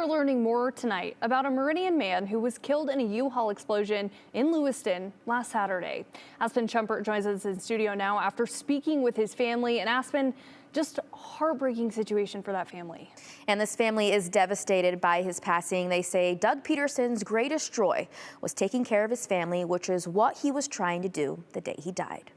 learning more tonight about a Meridian man who was killed in a U-Haul explosion in Lewiston last Saturday. Aspen Chumpert joins us in studio now after speaking with his family. And Aspen, just a heartbreaking situation for that family. And this family is devastated by his passing. They say Doug Peterson's greatest joy was taking care of his family, which is what he was trying to do the day he died.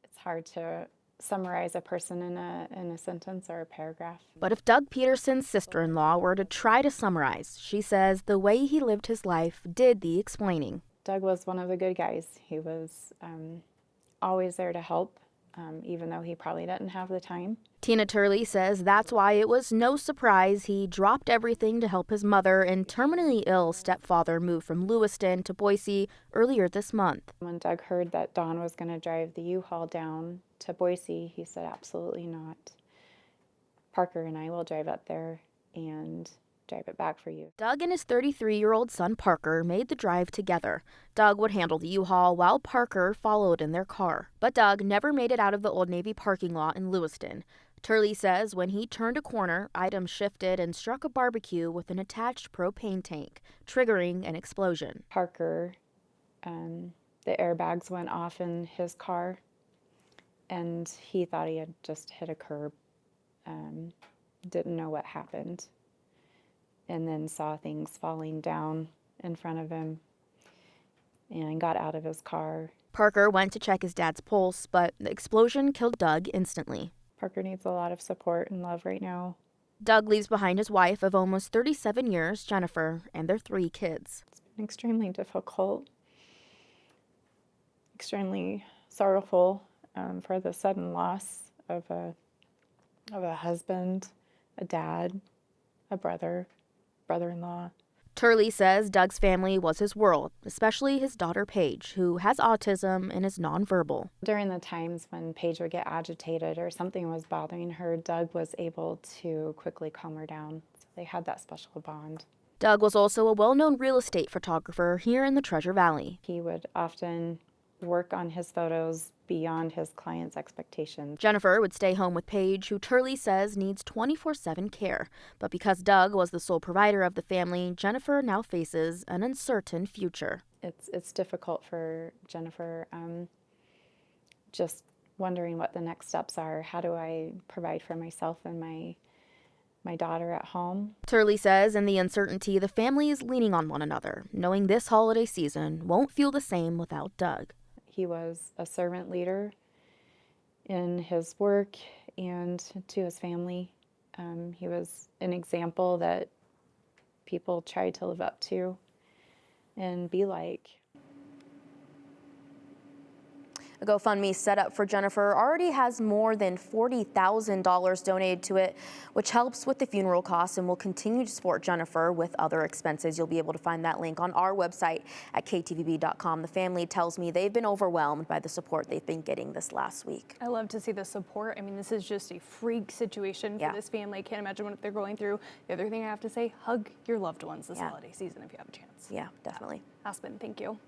It's hard to summarize a person in a sentence or a paragraph. But if Doug Peterson's sister-in-law were to try to summarize, she says the way he lived his life did the explaining. Doug was one of the good guys. He was always there to help, even though he probably didn't have the time. Tina Turley says that's why it was no surprise he dropped everything to help his mother and terminally ill stepfather move from Lewiston to Boise earlier this month. When Doug heard that Dawn was going to drive the U-Haul down to Boise, he said, absolutely not. Parker and I will drive up there and drive it back for you. Doug and his 33-year-old son Parker made the drive together. Doug would handle the U-Haul while Parker followed in their car. But Doug never made it out of the Old Navy parking lot in Lewiston. Turley says when he turned a corner, items shifted and struck a barbecue with an attached propane tank, triggering an explosion. Parker, the airbags went off in his car, and he thought he had just hit a curb, didn't know what happened, and then saw things falling down in front of him and got out of his car. Parker went to check his dad's pulse, but the explosion killed Doug instantly. Parker needs a lot of support and love right now. Doug leaves behind his wife of almost 37 years, Jennifer, and their 3 kids. It's been extremely difficult, extremely sorrowful for the sudden loss of a husband, a dad, a brother, brother-in-law. Turley says Doug's family was his world, especially his daughter Paige, who has autism and is nonverbal. During the times when Paige would get agitated or something was bothering her, Doug was able to quickly calm her down. So they had that special bond. Doug was also a well-known real estate photographer here in the Treasure Valley. He would often work on his photos beyond his clients' expectations. Jennifer would stay home with Paige, who Turley says needs 24/7 care. But because Doug was the sole provider of the family, Jennifer now faces an uncertain future. It's difficult for Jennifer, just wondering what the next steps are. How do I provide for myself and my daughter at home? Turley says in the uncertainty, the family is leaning on one another, knowing this holiday season won't feel the same without Doug. He was a servant leader in his work and to his family. He was an example that people tried to live up to and be like. A GoFundMe set up for Jennifer already has more than $40,000 donated to it, which helps with the funeral costs and will continue to support Jennifer with other expenses. You'll be able to find that link on our website at ktvb.com. The family tells me they've been overwhelmed by the support they've been getting this last week. I love to see the support. I mean, this is just a freak situation for this family. I can't imagine what they're going through. The other thing I have to say, hug your loved ones this holiday season if you have a chance. Yeah, definitely. Aspen, thank you.